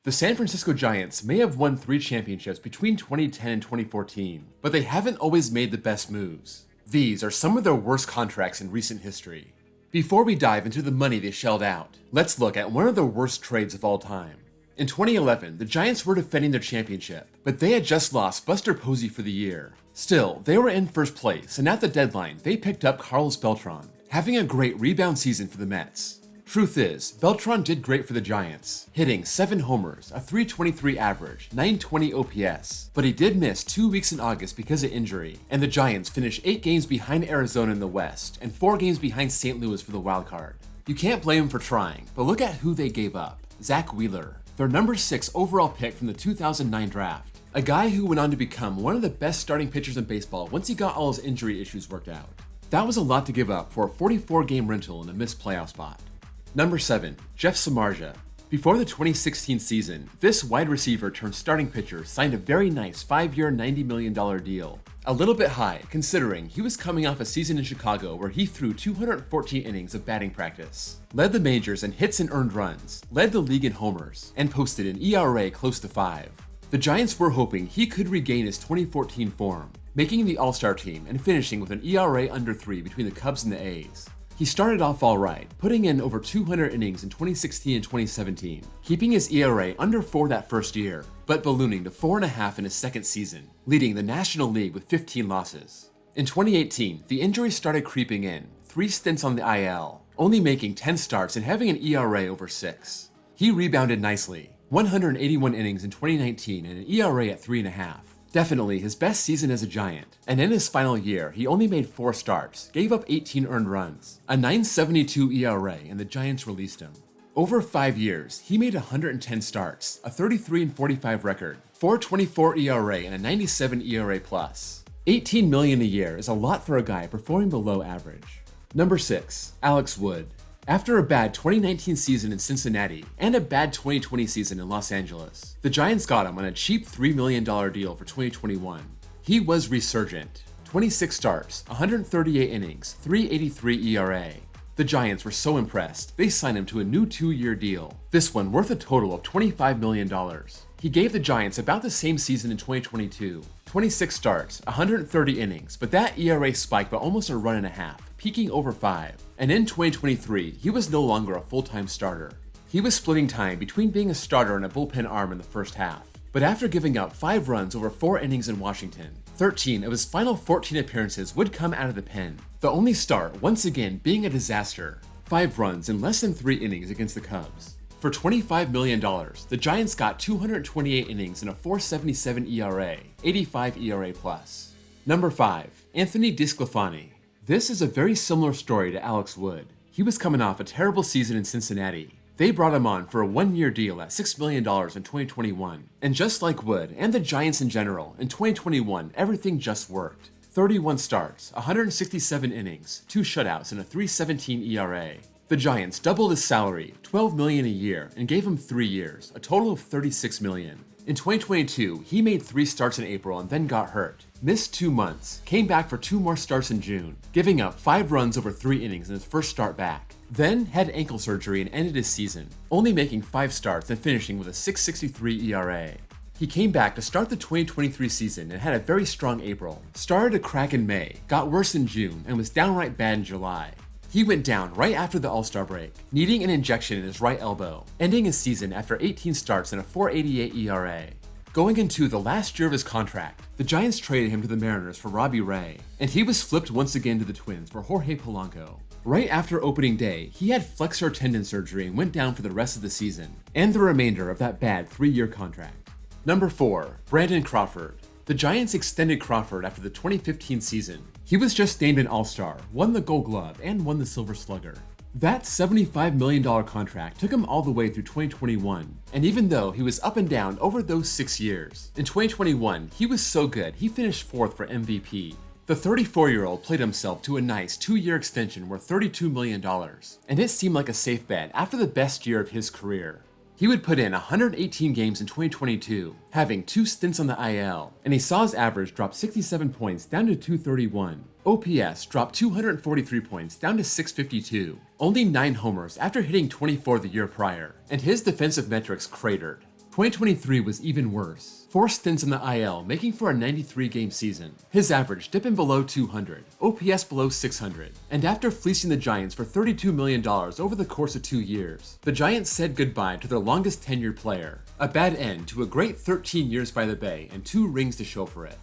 The San Francisco Giants may have won 3 championships between 2010 and 2014, but they haven't always made the best moves. These are some of their worst contracts in recent history. Before we dive into the money they shelled out, let's look at one of the worst trades of all time. In 2011, the Giants were defending their championship, but they had just lost Buster Posey for the year. Still, they were in first place, and at the deadline, they picked up Carlos Beltran, having a great rebound season for the Mets. Truth is, Beltran did great for the Giants, hitting 7 homers, a .323 average, .920 OPS, but he did miss 2 weeks in August because of injury, and the Giants finished 8 games behind Arizona in the West and 4 games behind St. Louis for the wild card. You can't blame them for trying, but look at who they gave up. Zach Wheeler, their number 6 overall pick from the 2009 draft, a guy who went on to become one of the best starting pitchers in baseball once he got all his injury issues worked out. That was a lot to give up for a 44-game rental and a missed playoff spot. Number 7, Jeff Samardzija. Before the 2016 season, this wide receiver turned starting pitcher signed a very nice 5-year, $90 million deal. A little bit high, considering he was coming off a season in Chicago where he threw 214 innings of batting practice, led the majors in hits and earned runs, led the league in homers, and posted an ERA close to 5. The Giants were hoping he could regain his 2014 form, making the All-Star team and finishing with an ERA under 3 between the Cubs and the A's. He started off alright, putting in over 200 innings in 2016 and 2017, keeping his ERA under 4 that first year, but ballooning to 4.5 in his second season, leading the National League with 15 losses. In 2018, the injuries started creeping in, 3 stints on the IL, only making 10 starts and having an ERA over 6. He rebounded nicely, 181 innings in 2019 and an ERA at 3.5. Definitely his best season as a Giant, and in his final year, he only made 4 starts, gave up 18 earned runs, a .972 ERA, and the Giants released him. Over 5 years, he made 110 starts, a 33-45 record, .424 ERA, and a 97 ERA+. $18 million a year is a lot for a guy performing below average. Number 6, Alex Wood. After a bad 2019 season in Cincinnati and a bad 2020 season in Los Angeles, the Giants got him on a cheap $3 million deal for 2021. He was resurgent. 26 starts, 138 innings, .383 ERA. The Giants were so impressed, they signed him to a new 2-year deal, this one worth a total of $25 million. He gave the Giants about the same season in 2022. 26 starts, 130 innings, but that ERA spiked by almost a run and a half, peaking over 5. And in 2023, he was no longer a full-time starter. He was splitting time between being a starter and a bullpen arm in the first half. But after giving up 5 runs over 4 innings in Washington, 13 of his final 14 appearances would come out of the pen, the only start once again being a disaster. 5 runs in less than 3 innings against the Cubs. For $25 million, the Giants got 228 innings and a .477 ERA, 85 ERA+. Number 5, Anthony DeSclafani. This is a very similar story to Alex Wood. He was coming off a terrible season in Cincinnati. They brought him on for a 1-year deal at $6 million in 2021. And just like Wood and the Giants in general, in 2021, everything just worked. 31 starts, 167 innings, 2 shutouts, and a .317 ERA. The Giants doubled his salary, $12 million a year, and gave him 3 years, a total of $36 million. In 2022, he made 3 starts in April and then got hurt. Missed 2 months, came back for 2 more starts in June, giving up 5 runs over 3 innings in his first start back. Then had ankle surgery and ended his season, only making 5 starts and finishing with a .663 ERA. He came back to start the 2023 season and had a very strong April. Started to crack in May, got worse in June, and was downright bad in July. He went down right after the All-Star break, needing an injection in his right elbow, ending his season after 18 starts and a .488 ERA. Going into the last year of his contract, the Giants traded him to the Mariners for Robbie Ray, and he was flipped once again to the Twins for Jorge Polanco. Right after opening day, he had flexor tendon surgery and went down for the rest of the season, and the remainder of that bad 3-year contract. Number 4, Brandon Crawford. The Giants extended Crawford after the 2015 season. He was just named an All-Star, won the Gold Glove, and won the Silver Slugger. That $75 million contract took him all the way through 2021, and even though he was up and down over those 6 years, in 2021 he was so good he finished 4th for MVP. The 34-year-old played himself to a nice 2-year extension worth $32 million, and it seemed like a safe bet after the best year of his career. He would put in 118 games in 2022, having 2 stints on the IL, and he saw his average drop 67 points down to 231. OPS dropped 243 points down to 652, only 9 homers after hitting 24 the year prior, and his defensive metrics cratered. 2023 was even worse. 4 stints in the IL, making for a 93-game season. His average dipping below 200, OPS below 600, and after fleecing the Giants for $32 million over the course of 2 years, the Giants said goodbye to their longest tenured player. A bad end to a great 13 years by the Bay and 2 rings to show for it.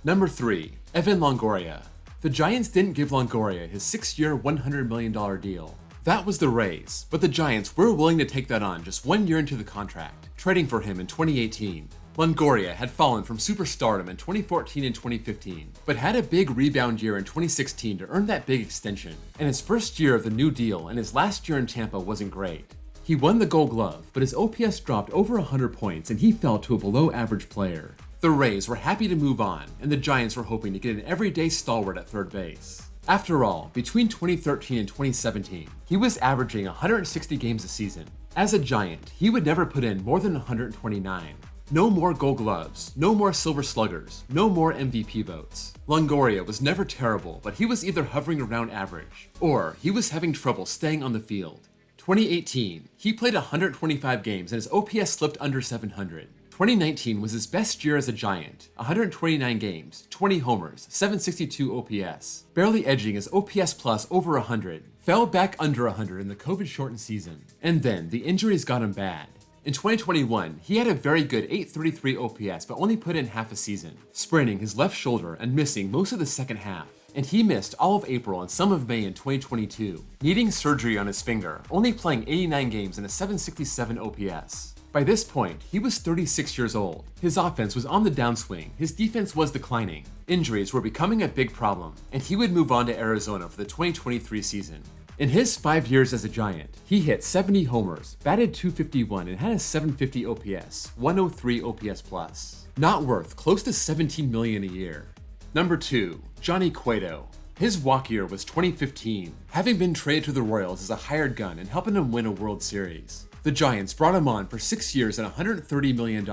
Number 3. Evan Longoria. The Giants didn't give Longoria his 6-year, $100 million deal. That was the Rays, but the Giants were willing to take that on just 1 year into the contract, trading for him in 2018. Longoria had fallen from superstardom in 2014 and 2015, but had a big rebound year in 2016 to earn that big extension, and his first year of the new deal and his last year in Tampa wasn't great. He won the Gold Glove, but his OPS dropped over 100 points and he fell to a below-average player. The Rays were happy to move on, and the Giants were hoping to get an everyday stalwart at third base. After all, between 2013 and 2017, he was averaging 160 games a season. As a Giant, he would never put in more than 129. No more Gold Gloves, no more Silver Sluggers, no more MVP votes. Longoria was never terrible, but he was either hovering around average, or he was having trouble staying on the field. 2018, he played 125 games and his OPS slipped under 700. 2019 was his best year as a Giant, 129 games, 20 homers, 762 OPS, barely edging his OPS plus over 100, fell back under 100 in the COVID-shortened season, and then the injuries got him bad. In 2021, he had a very good 833 OPS but only put in half a season, spraining his left shoulder and missing most of the second half. And he missed all of April and some of May in 2022, needing surgery on his finger, only playing 89 games and a 767 OPS. By this point, he was 36 years old. His offense was on the downswing, his defense was declining, injuries were becoming a big problem, and he would move on to Arizona for the 2023 season. In his 5 years as a Giant, he hit 70 homers, batted .251, and had a 750 OPS, 103 OPS plus. Not worth close to $17 million a year. Number 2. Johnny Cueto. His walk year was 2015, having been traded to the Royals as a hired gun and helping him win a World Series. The Giants brought him on for 6 years and $130 million,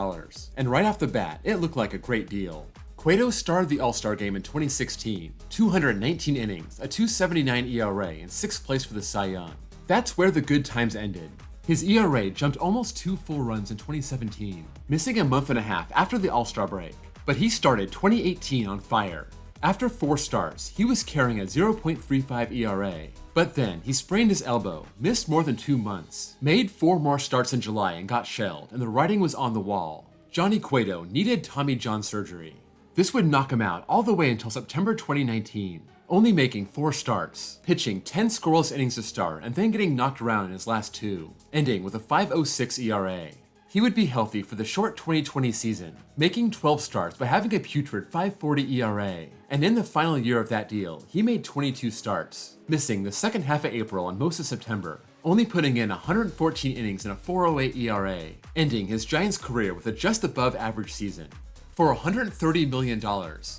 and right off the bat, it looked like a great deal. Cueto started the All-Star game in 2016, 219 innings, a .279 ERA, and 6th place for the Cy Young. That's where the good times ended. His ERA jumped almost 2 full runs in 2017, missing a month and a half after the All-Star break, but he started 2018 on fire. After 4 starts, he was carrying a 0.35 ERA, but then he sprained his elbow, missed more than 2 months, made 4 more starts in July and got shelled, and the writing was on the wall. Johnny Cueto needed Tommy John surgery. This would knock him out all the way until September 2019, only making 4 starts, pitching 10 scoreless innings to start and then getting knocked around in his last 2, ending with a 5.06 ERA. He would be healthy for the short 2020 season, making 12 starts but having a putrid 5.40 ERA. And in the final year of that deal, he made 22 starts, missing the second half of April and most of September, only putting in 114 innings and a 4.08 ERA, ending his Giants career with a just above average season. For $130 million,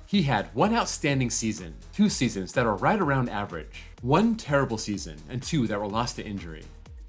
he had 1 outstanding season, 2 seasons that are right around average, 1 terrible season, and 2 that were lost to injury.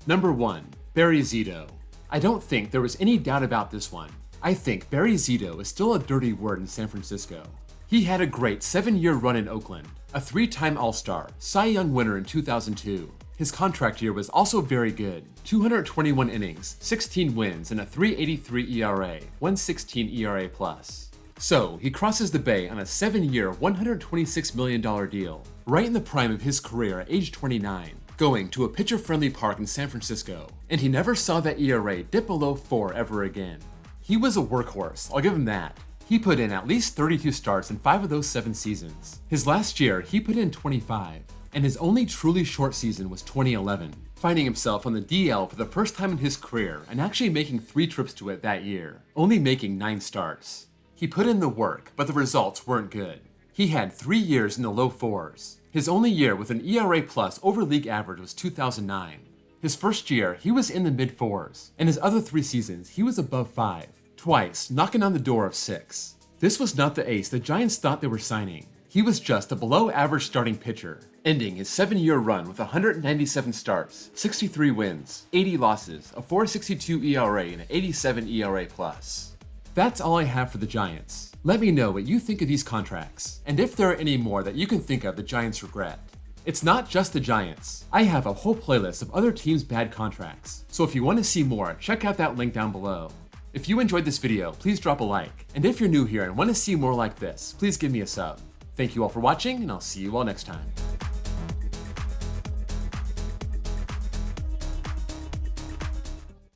Number 1. Barry Zito. I don't think there was any doubt about this one. I think Barry Zito is still a dirty word in San Francisco. He had a great 7-year run in Oakland, a 3-time All-Star, Cy Young winner in 2002. His contract year was also very good, 221 innings, 16 wins, and a 3.83 ERA, 1.16 ERA plus. So, he crosses the Bay on a 7-year, $126 million deal, right in the prime of his career at age 29. Going to a pitcher-friendly park in San Francisco, and he never saw that ERA dip below 4 ever again. He was a workhorse, I'll give him that. He put in at least 32 starts in 5 of those 7 seasons. His last year, he put in 25, and his only truly short season was 2011, finding himself on the DL for the first time in his career and actually making 3 trips to it that year, only making 9 starts. He put in the work, but the results weren't good. He had 3 years in the low 4s. His only year with an ERA plus over league average was 2009. His first year, he was in the mid-4s, and his other 3 seasons, he was above 5, twice knocking on the door of 6. This was not the ace the Giants thought they were signing. He was just a below-average starting pitcher, ending his 7-year run with 197 starts, 63 wins, 80 losses, a 4.62 ERA, and an 87 ERA plus. That's all I have for the Giants. Let me know what you think of these contracts, and if there are any more that you can think of the Giants regret. It's not just the Giants. I have a whole playlist of other teams' bad contracts, so if you want to see more, check out that link down below. If you enjoyed this video, please drop a like. And if you're new here and want to see more like this, please give me a sub. Thank you all for watching, and I'll see you all next time.